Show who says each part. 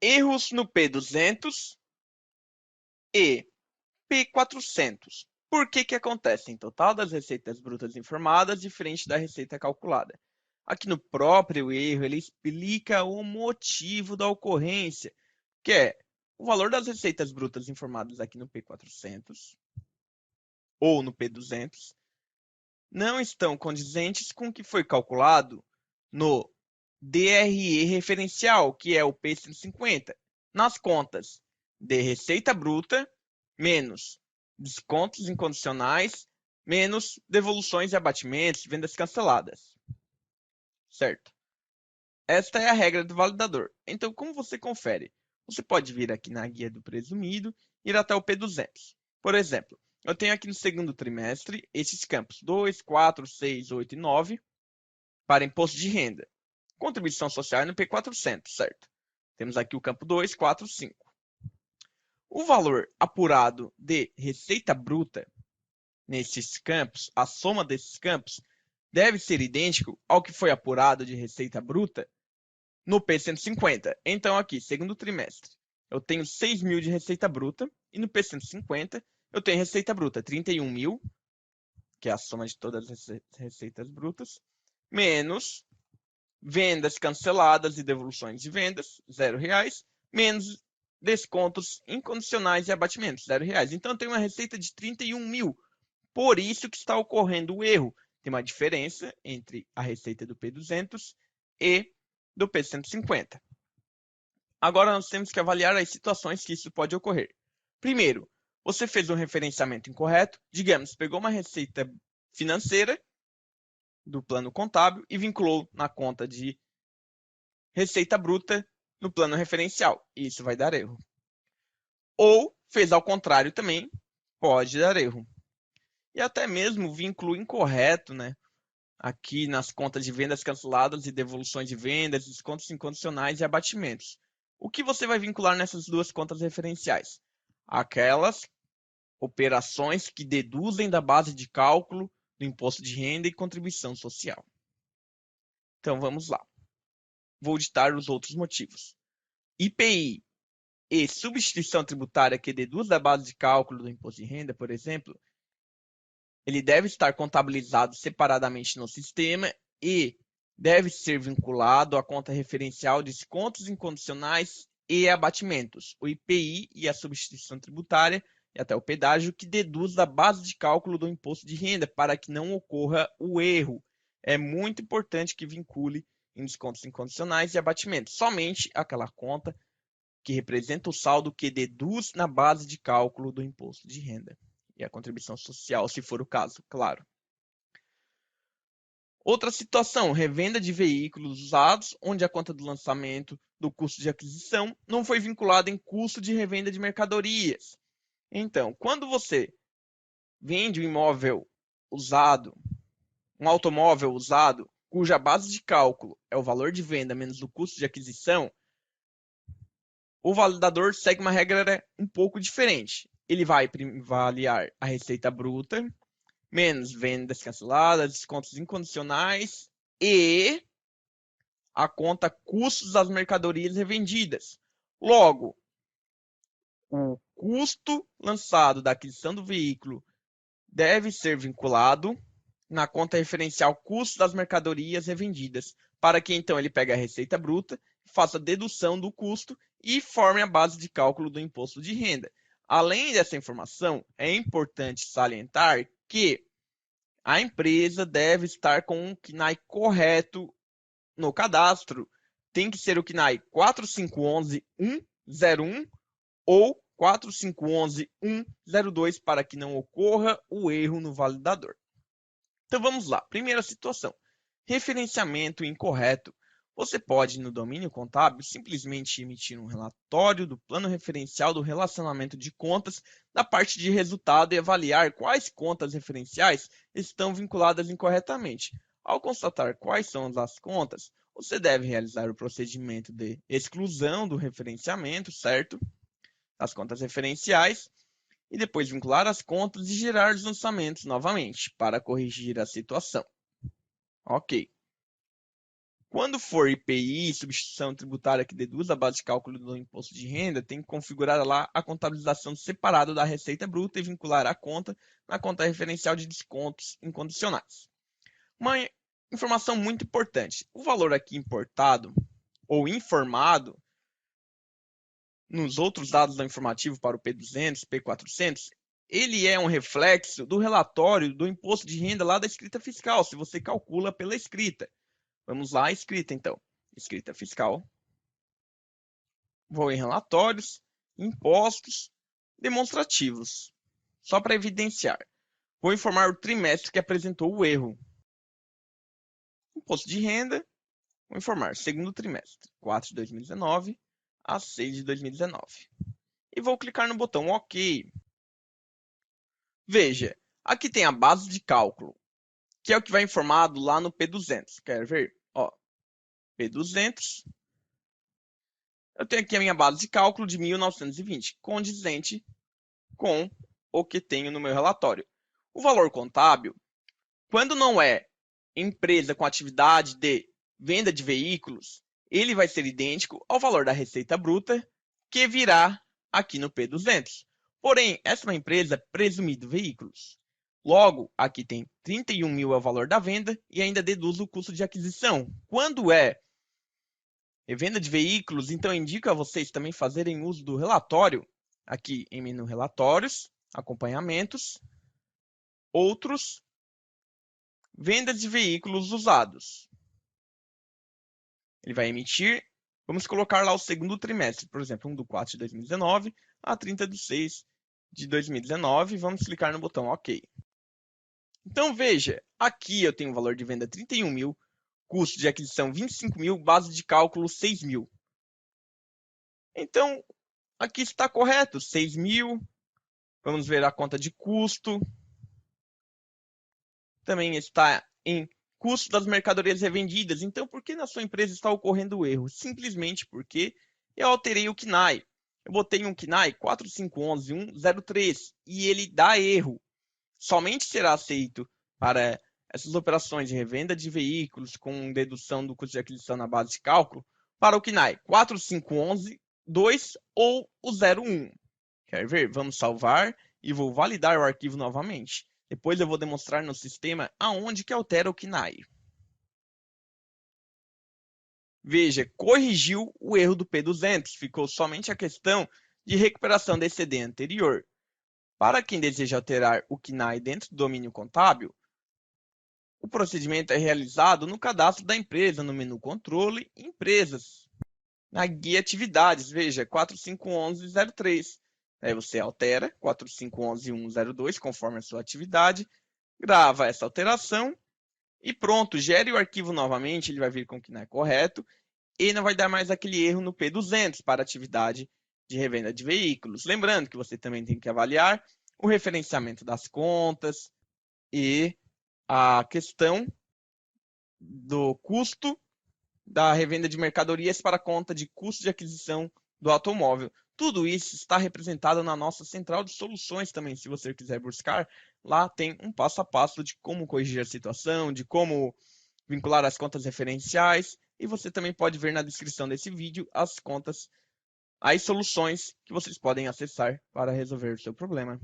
Speaker 1: Erros no P200 e P400. Por que acontece em total das receitas brutas informadas diferente da receita calculada? Aqui no próprio erro, ele explica o motivo da ocorrência, que é o valor das receitas brutas informadas aqui no P400 ou no P200 não estão condizentes com o que foi calculado no DRE referencial, que é o P150, nas contas de receita bruta menos descontos incondicionais menos devoluções e abatimentos, vendas canceladas. Certo? Esta é a regra do validador. Então, como você confere? Você pode vir aqui na guia do presumido e ir até o P200. Por exemplo, eu tenho aqui no segundo trimestre esses campos 2, 4, 6, 8 e 9 para imposto de renda. Contribuição social é no P400, certo? Temos aqui o campo 2, 4, 5. O valor apurado de receita bruta nesses campos, a soma desses campos, deve ser idêntico ao que foi apurado de receita bruta no P150. Então, aqui, segundo trimestre, eu tenho 6 mil de receita bruta e no P150 eu tenho receita bruta 31 mil, que é a soma de todas as receitas brutas, menos vendas canceladas e devoluções de vendas, R$0, menos descontos incondicionais e abatimentos, R$0. Então, eu tenho uma receita de 31 mil. Por isso que está ocorrendo o erro. Tem uma diferença entre a receita do P200 e do P150. Agora, nós temos que avaliar as situações que isso pode ocorrer. Primeiro, você fez um referenciamento incorreto, digamos, pegou uma receita financeira do plano contábil e vinculou na conta de receita bruta no plano referencial. Isso vai dar erro. Ou fez ao contrário também, pode dar erro. E até mesmo o vínculo incorreto, né? Aqui nas contas de vendas canceladas e devoluções de vendas, descontos incondicionais e abatimentos. O que você vai vincular nessas duas contas referenciais? Aquelas operações que deduzem da base de cálculo do imposto de renda e contribuição social. Então vamos lá. Vou ditar os outros motivos. IPI e substituição tributária que deduz da base de cálculo do imposto de renda, por exemplo, ele deve estar contabilizado separadamente no sistema e deve ser vinculado à conta referencial de descontos incondicionais e abatimentos, o IPI e a substituição tributária e até o pedágio que deduz da base de cálculo do imposto de renda para que não ocorra o erro. É muito importante que vincule em descontos incondicionais e abatimentos somente aquela conta que representa o saldo que deduz na base de cálculo do imposto de renda. E a contribuição social, se for o caso, claro. Outra situação, revenda de veículos usados, onde a conta do lançamento do custo de aquisição não foi vinculada em custo de revenda de mercadorias. Então, quando você vende um imóvel usado, um automóvel usado, cuja base de cálculo é o valor de venda menos o custo de aquisição, o validador segue uma regra um pouco diferente. Ele vai avaliar a receita bruta, menos vendas canceladas, descontos incondicionais e a conta custos das mercadorias revendidas. Logo, o custo lançado da aquisição do veículo deve ser vinculado na conta referencial custos das mercadorias revendidas, para que então ele pegue a receita bruta, faça a dedução do custo e forme a base de cálculo do imposto de renda. Além dessa informação, é importante salientar que a empresa deve estar com o CNAE correto no cadastro. Tem que ser o CNAE 4511101 ou 4511102 para que não ocorra o erro no validador. Então vamos lá. Primeira situação. Referenciamento incorreto. Você pode, no domínio contábil, simplesmente emitir um relatório do plano referencial do relacionamento de contas da parte de resultado e avaliar quais contas referenciais estão vinculadas incorretamente. Ao constatar quais são as contas, você deve realizar o procedimento de exclusão do referenciamento, certo? Das contas referenciais, e depois vincular as contas e gerar os lançamentos novamente para corrigir a situação. Ok. Quando for IPI, substituição tributária que deduz a base de cálculo do imposto de renda, tem que configurar lá a contabilização separada da receita bruta e vincular a conta na conta referencial de descontos incondicionais. Uma informação muito importante: o valor aqui importado ou informado nos outros dados do informativo para o P200, P400, ele é um reflexo do relatório do imposto de renda lá da escrita fiscal, se você calcula pela escrita. Vamos lá, escrita então. Escrita fiscal. Vou em relatórios, impostos, demonstrativos. Só para evidenciar. Vou informar o trimestre que apresentou o erro. Imposto de renda, vou informar segundo trimestre, 4 de 2019 a 6 de 2019. E vou clicar no botão OK. Veja, aqui tem a base de cálculo, que é o que vai informado lá no P200. Quer ver? Ó, P200. Eu tenho aqui a minha base de cálculo de 1920, condizente com o que tenho no meu relatório. O valor contábil, quando não é empresa com atividade de venda de veículos, ele vai ser idêntico ao valor da receita bruta que virá aqui no P200. Porém, essa é uma empresa presumido veículos. Logo, aqui tem 31 mil é o valor da venda e ainda deduz o custo de aquisição. Quando é revenda de veículos, então indico a vocês também fazerem uso do relatório, aqui em menu relatórios, acompanhamentos, outros, vendas de veículos usados. Ele vai emitir, vamos colocar lá o segundo trimestre, por exemplo, 1 de 4 de 2019 a 30 de 6 de 2019, vamos clicar no botão OK. Então veja, aqui eu tenho o valor de venda 31 mil, custo de aquisição 25 mil, base de cálculo 6 mil. Então, aqui está correto, 6 mil. Vamos ver a conta de custo. Também está em custo das mercadorias revendidas. Então, por que na sua empresa está ocorrendo o erro? Simplesmente porque eu alterei o KNAI. Eu botei um KNAI 4511103 e ele dá erro. Somente será aceito para essas operações de revenda de veículos com dedução do custo de aquisição na base de cálculo para o KNAI 45112 ou o 01. Quer ver? Vamos salvar e vou validar o arquivo novamente. Depois eu vou demonstrar no sistema aonde que altera o KNAI. Veja, corrigiu o erro do P200. Ficou somente a questão de recuperação da ECD anterior. Para quem deseja alterar o KNAI dentro do domínio contábil, o procedimento é realizado no cadastro da empresa, no menu Controle, Empresas, na guia Atividades, veja, 4511103. Aí você altera 4511102 conforme a sua atividade, grava essa alteração e pronto, gere o arquivo novamente, ele vai vir com o KNAI correto e não vai dar mais aquele erro no P200 para atividade de revenda de veículos. Lembrando que você também tem que avaliar o referenciamento das contas e a questão do custo da revenda de mercadorias para a conta de custo de aquisição do automóvel. Tudo isso está representado na nossa central de soluções também. Se você quiser buscar, lá tem um passo a passo de como corrigir a situação, de como vincular as contas referenciais. E você também pode ver na descrição desse vídeo as contas, as soluções que vocês podem acessar para resolver o seu problema.